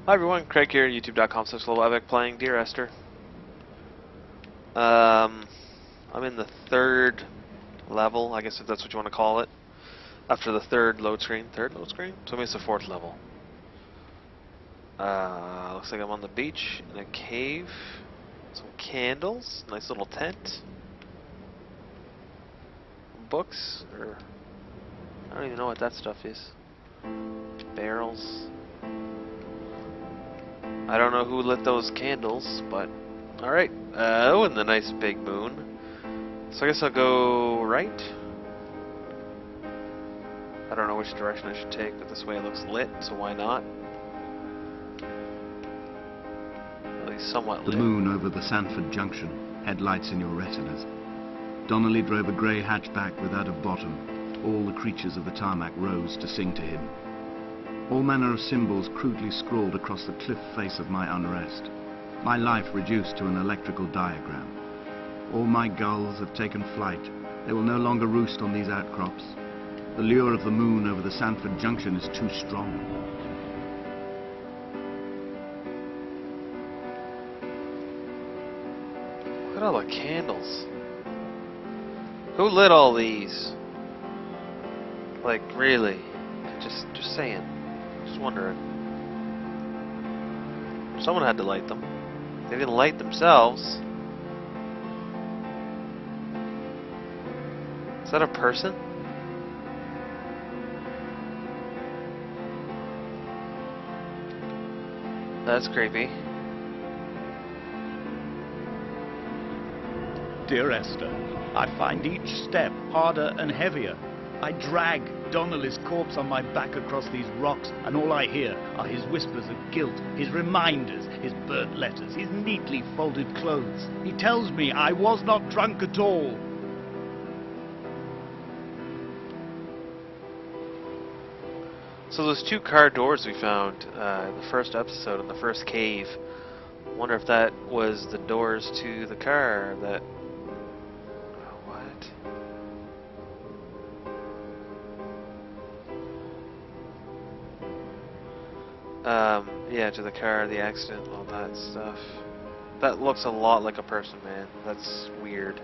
Hi everyone, Craig here, youtube.com/globalepic playing Dear Esther. I'm in the third level, I guess if that's what you want to call it. After the third load screen. Third load screen? So maybe it's the fourth level. Looks like I'm on the beach in a cave. Some candles, nice little tent. Books, or I don't even know what that stuff is. Barrels. I don't know who lit those candles, but alright. Oh, and the nice big moon. So I guess I'll go right. I don't know which direction I should take, but this way it looks lit, so why not? At least somewhat lit. The moon over the Sanford Junction, headlights in your retinas. Donnelly drove a grey hatchback without a bottom. All the creatures of the tarmac rose to sing to him. All manner of symbols crudely scrawled across the cliff face of my unrest. My life reduced to an electrical diagram. All my gulls have taken flight. They will no longer roost on these outcrops. The lure of the moon over the Sanford Junction is too strong. Look at all the candles. Who lit all these? Like, really? Just saying. Just wondering. Someone had to light them. They didn't light themselves. Is that a person? That's creepy. Dear Esther, I find each step harder and heavier. I drag Donnelly's corpse on my back across these rocks, and all I hear are his whispers of guilt, his reminders, his burnt letters, his neatly folded clothes. He tells me I was not drunk at all. So those two car doors we found in the first episode, in the first cave, wonder if that was the doors to the car that... What? Yeah, to the car, the accident, all that stuff. That looks a lot like a person, man. That's weird.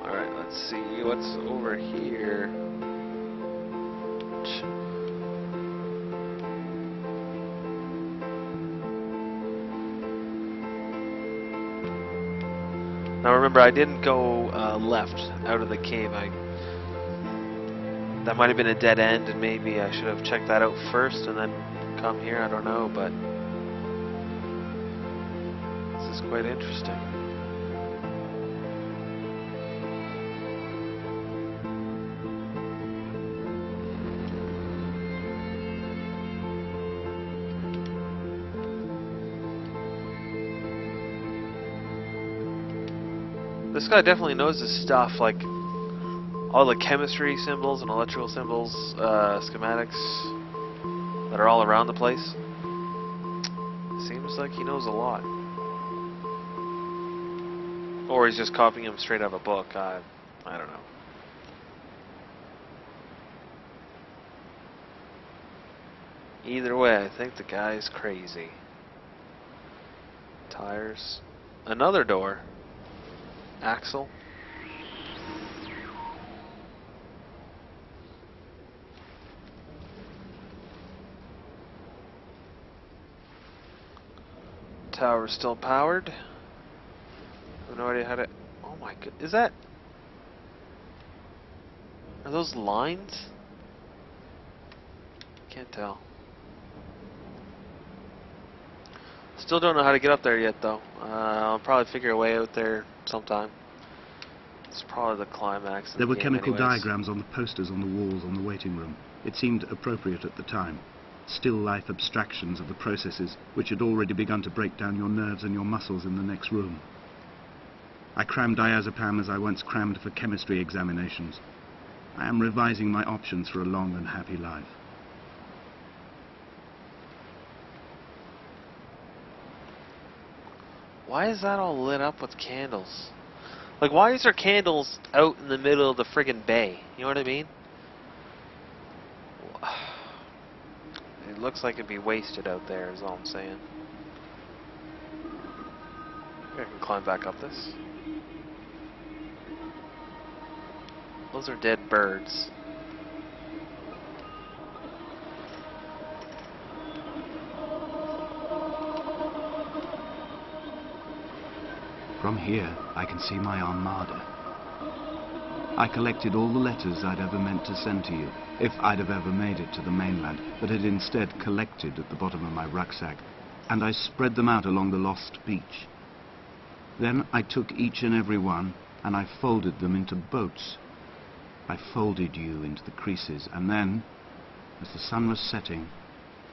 Alright, let's see what's over here. Now remember, I didn't go left out of the cave. That might have been a dead end, and maybe I should have checked that out first and then come here. I don't know, but this is quite interesting. This guy definitely knows his stuff, like all the chemistry symbols and electrical symbols, schematics that are all around the place. Seems like he knows a lot. Or he's just copying them straight out of a book. I don't know. Either way, I think the guy's crazy. Tires. Another door. Axle. Tower's still powered. I have no idea how to... Oh my god. Is that... Are those lines? Can't tell. Still don't know how to get up there yet, though. I'll probably figure a way out there sometime. It's probably the climax of There the were game chemical anyways. diagrams on the posters on the walls on the waiting room. It seemed appropriate at the time. Still life abstractions of the processes which had already begun to break down your nerves and your muscles in the next room. I crammed diazepam as I once crammed for chemistry examinations. I am revising my options for a long and happy life. Why is that all lit up with candles? Like, why is there candles out in the middle of the friggin' bay? You know what I mean? It looks like it'd be wasted out there, is all I'm saying. I can climb back up this. Those are dead birds. From here, I can see my armada. I collected all the letters I'd ever meant to send to you, if I'd have ever made it to the mainland, but had instead collected at the bottom of my rucksack, and I spread them out along the lost beach. Then I took each and every one, and I folded them into boats. I folded you into the creases, and then, as the sun was setting,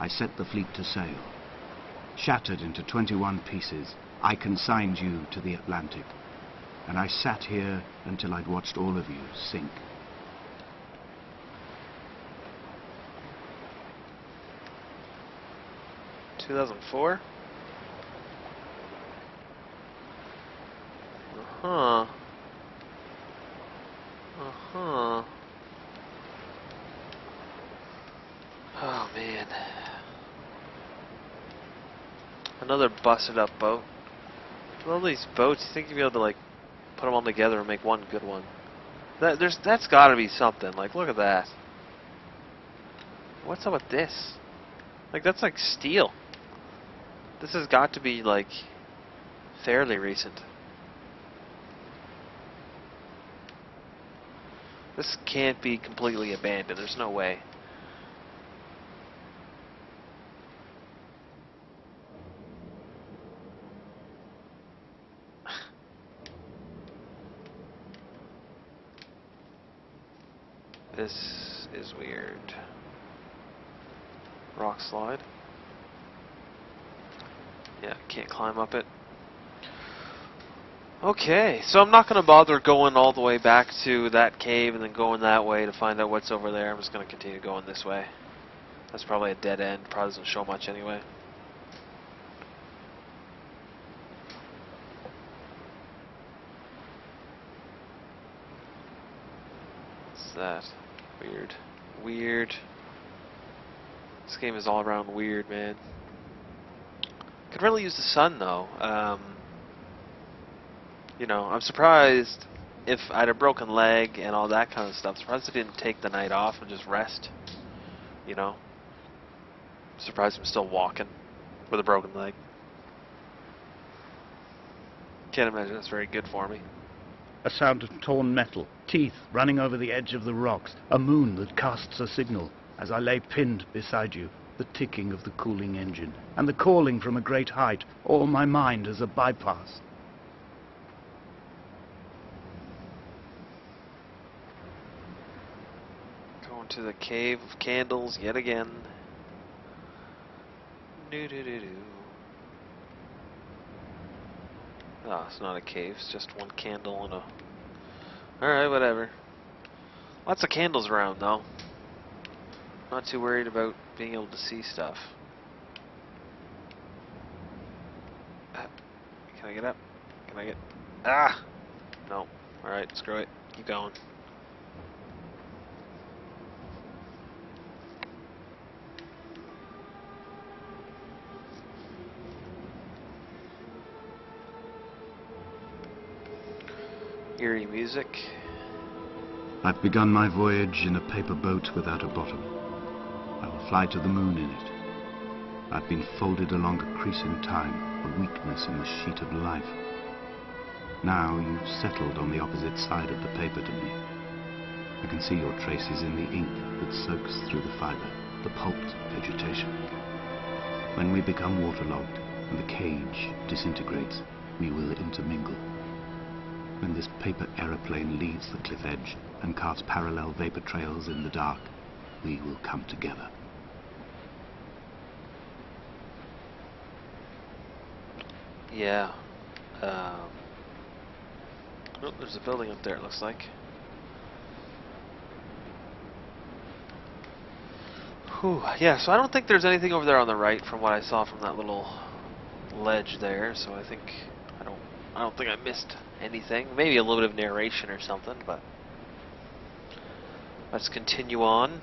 I set the fleet to sail. Shattered into 21 pieces, I consigned you to the Atlantic, and I sat here until I'd watched all of you sink. (2004) Uh-huh. Uh-huh. Oh, man. Another busted up boat. With all these boats, you think you'd be able to, like, put them all together and make one good one. That's gotta be something. Like, look at that. What's up with this? Like, that's like steel. This has got to be, like, fairly recent. This can't be completely abandoned. There's no way. This is weird. Rock slide. Yeah, can't climb up it. Okay, so I'm not going to bother going all the way back to that cave and then going that way to find out what's over there. I'm just going to continue going this way. That's probably a dead end. Probably doesn't show much anyway. What's that? Weird. Weird. This game is all around weird, man. Could really use the sun, though. You know, I'm surprised if I had a broken leg and all that kind of stuff. Surprised I didn't take the night off and just rest. You know? Surprised I'm still walking with a broken leg. Can't imagine that's very good for me. A sound of torn metal, teeth running over the edge of the rocks, a moon that casts a signal. As I lay pinned beside you, the ticking of the cooling engine, and the calling from a great height, all my mind as a bypass. Going to the cave of candles yet again. Doo-doo-doo-doo. Ah, it's not a cave, it's just one candle and a... Alright, whatever. Lots of candles around, though. Not too worried about being able to see stuff. Can I get up? Can I get... Ah! No. Alright, screw it. Keep going. Eerie music. I've begun my voyage in a paper boat without a bottom. I will fly to the moon in it. I've been folded along a crease in time, a weakness in the sheet of life. Now you've settled on the opposite side of the paper to me. I can see your traces in the ink that soaks through the fiber, the pulped vegetation. When we become waterlogged and the cage disintegrates, we will intermingle. When this paper aeroplane leaves the cliff edge and carves parallel vapor trails in the dark, we will come together. Yeah. Oh, there's a building up there, it looks like. Whew. Yeah, so I don't think there's anything over there on the right from what I saw from that little ledge there, so I don't think I missed anything. Maybe a little bit of narration or something, but let's continue on.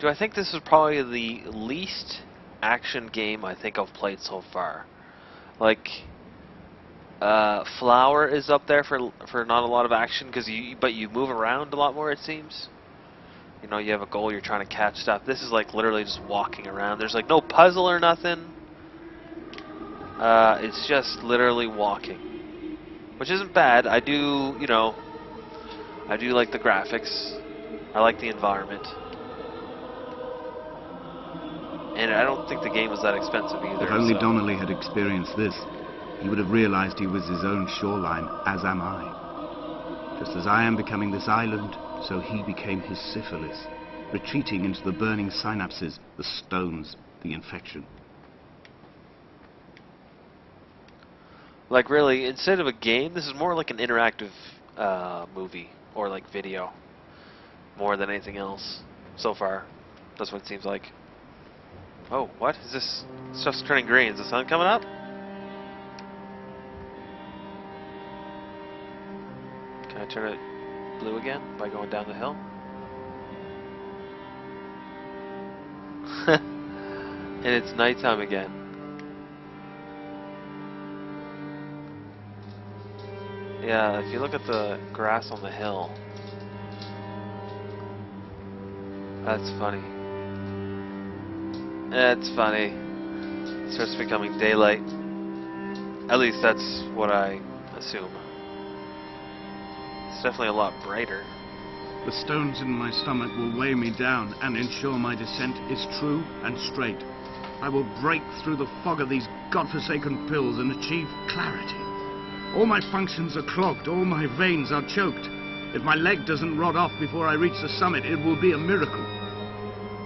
Do I think this is probably the least action game I think I've played so far? Like, Flower is up there for not a lot of action, but you move around a lot more, it seems. You know, you have a goal, you're trying to catch stuff. This is like literally just walking around. There's like no puzzle or nothing. It's just literally walking, which isn't bad. I do, you know, I do like the graphics. I like the environment. And I don't think the game was that expensive either. If only so. Donnelly had experienced this, he would have realized he was his own shoreline, as am I. Just as I am becoming this island, so he became his syphilis, retreating into the burning synapses, the stones, the infection. Like really, instead of a game, this is more like an interactive movie or like video, more than anything else so far. That's what it seems like. Oh, what is this? Stuff's turning green. Is the sun coming up? Can I turn it blue again by going down the hill? And it's nighttime again. Yeah, if you look at the grass on the hill, that's funny. It's funny. It starts becoming daylight. At least that's what I assume. It's definitely a lot brighter. The stones in my stomach will weigh me down and ensure my descent is true and straight. I will break through the fog of these godforsaken pills and achieve clarity. All my functions are clogged, all my veins are choked. If my leg doesn't rot off before I reach the summit, it will be a miracle.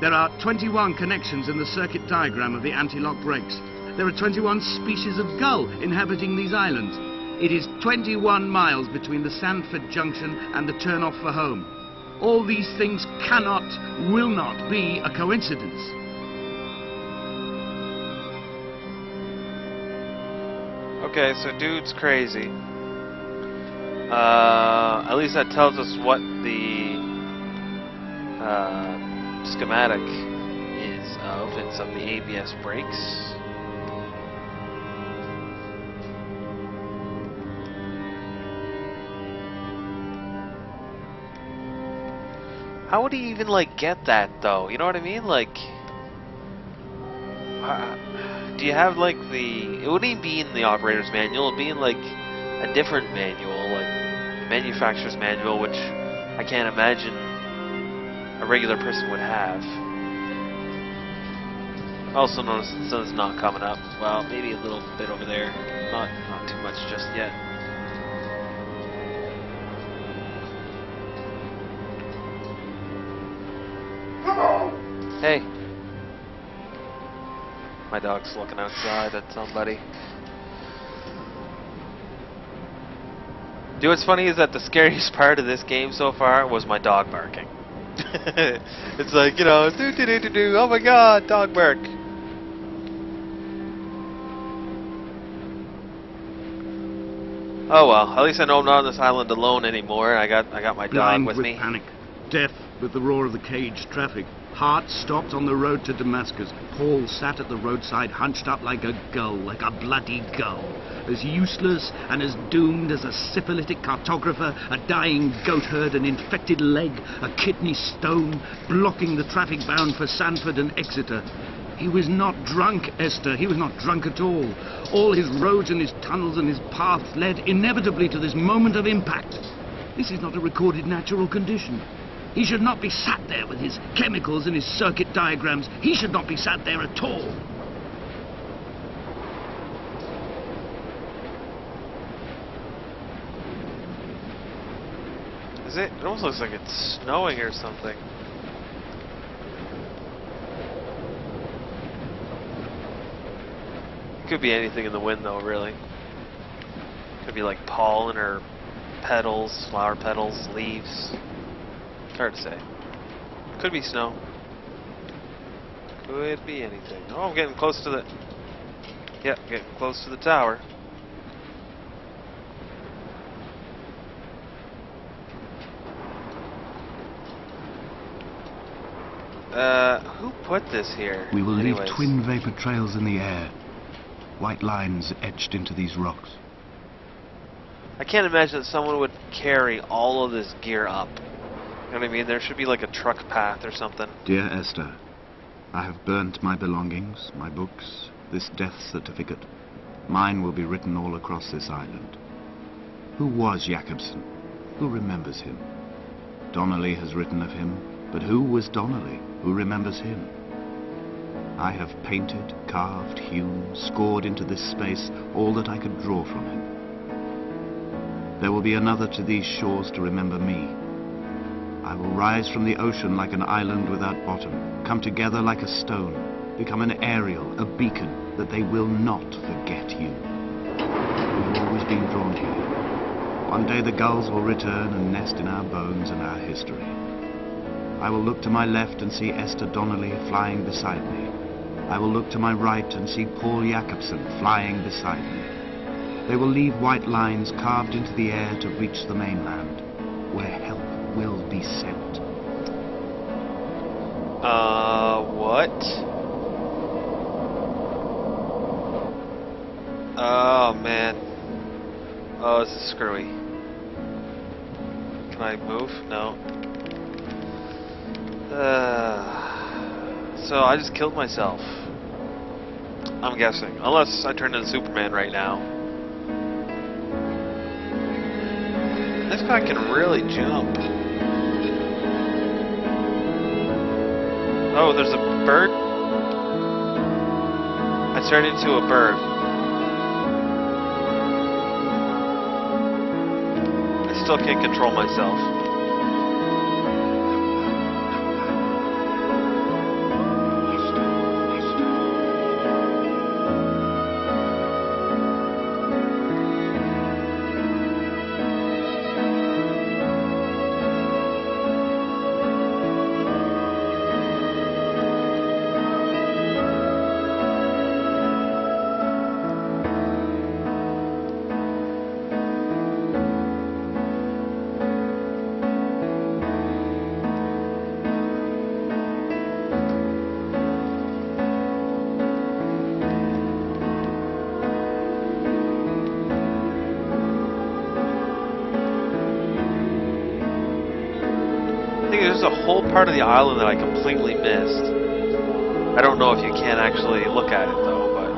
There are 21 connections in the circuit diagram of the anti-lock brakes. There are 21 species of gull inhabiting these islands. It is 21 miles between the Sandford Junction and the turn-off for home. All these things cannot, will not be a coincidence. Okay, so dude's crazy. At least that tells us what the schematic is of. It's of the ABS brakes. How would he even like get that though? You know what I mean? Like, do you have like the? It wouldn't even be in the operator's manual. It'd be in like a different manual, like the manufacturer's manual, which I can't imagine a regular person would have. Also notice the sun's not coming up. Well, maybe a little bit over there. Not too much just yet. Hey. My dog's looking outside at somebody. You know what's funny is that the scariest part of this game so far was my dog barking. It's like, you know, do, oh my god, dog bark. Oh well, at least I know I'm not on this island alone anymore. I got my dog Blind with with me. panic, deaf with the roar of the caged traffic, heart stopped on the road to Damascus. Paul sat at the roadside, hunched up like a gull, like a bloody gull, as useless and as doomed as a syphilitic cartographer, a dying goat herd, an infected leg, a kidney stone, blocking the traffic bound for Sandford and Exeter. He was not drunk, Esther. He was not drunk at all. All his roads and his tunnels and his paths led inevitably to this moment of impact. This is not a recorded natural condition. He should not be sat there with his chemicals and his circuit diagrams. He should not be sat there at all. Is it? It almost looks like it's snowing or something. Could be anything in the wind though, really. Could be like pollen or petals, flower petals, leaves. Hard to say. Could be snow. Could be anything. Oh, I'm getting close to the... Yep, getting close to the tower. Who put this here? We will leave Anyways. twin vapor trails in the air. White lines etched into these rocks. I can't imagine that someone would carry all of this gear up. You know what I mean? There should be like a truck path or something. Dear Esther, I have burnt my belongings, my books, this death certificate. Mine will be written all across this island. Who was Jakobsen? Who remembers him? Donnelly has written of him, but who was Donnelly? Who remembers him? I have painted, carved, hewn, scored into this space all that I could draw from him. There will be another to these shores to remember me. I will rise from the ocean like an island without bottom, come together like a stone, become an aerial, a beacon, that they will not forget you. We've always been drawn here. One day the gulls will return and nest in our bones and our history. I will look to my left and see Esther Donnelly flying beside me. I will look to my right and see Paul Jakobsen flying beside me. They will leave white lines carved into the air to reach the mainland, where help will be sent. What? Oh, man. Oh, this is screwy. Can I move? No. So I just killed myself. I'm guessing. Unless I turn into Superman right now. This guy can really jump. Oh, there's a bird? I turned into a bird. I still can't control myself. I think there's a whole part of the island that I completely missed. I don't know if you can actually look at it though, but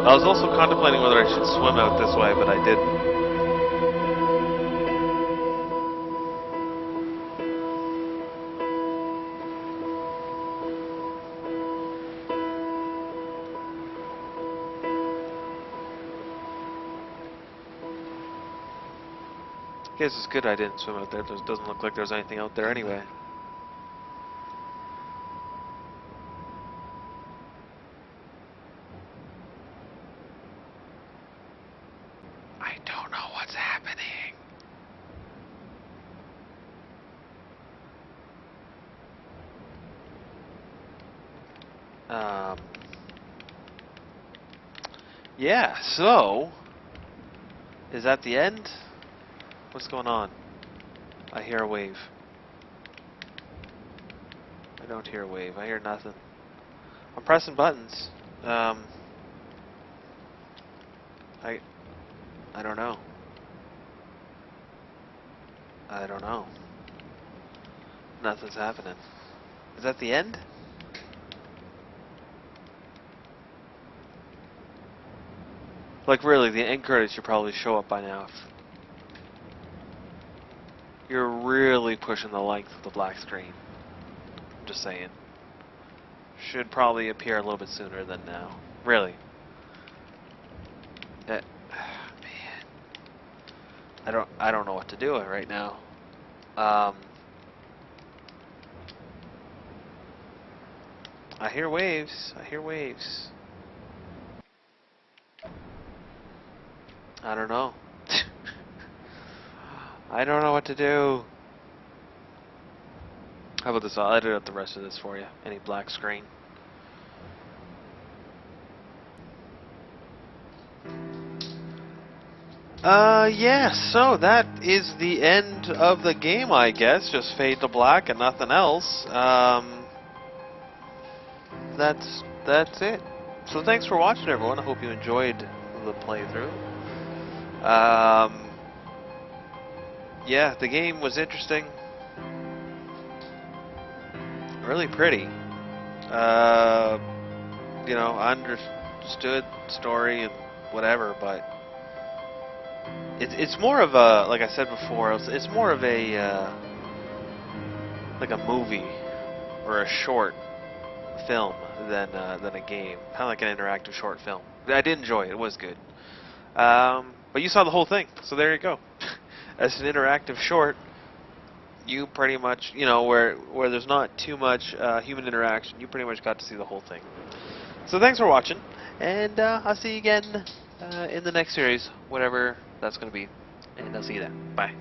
I was also contemplating whether I should swim out this way, but I didn't. I guess it's good I didn't swim out there. It doesn't look like there's anything out there anyway. I don't know what's happening. Yeah, so is that the end? What's going on? I hear a wave. I don't hear a wave. I hear nothing. I'm pressing buttons. I don't know. I don't know. Nothing's happening. Is that the end? Like really, the end credits should probably show up by now. You're really pushing the length of the black screen. I'm just saying. Should probably appear a little bit sooner than now. Really. Man. I don't know what to do right now. I hear waves. I hear waves. I don't know. I don't know what to do. How about this? I'll edit out the rest of this for you. Any black screen. Yeah, so that is the end of the game, I guess. Just fade to black and nothing else. That's it. So thanks for watching, everyone. I hope you enjoyed the playthrough. Yeah, the game was interesting. Really pretty. You know, I understood story and whatever, but it's more of a, like I said before, it's more of a like a movie or a short film than a game. Kind of like an interactive short film. I did enjoy it. It was good. But you saw the whole thing, so there you go. As an interactive short, you pretty much, you know, where there's not too much human interaction, you pretty much got to see the whole thing. So thanks for watching, and I'll see you again in the next series, whatever that's going to be. And I'll see you then. Bye.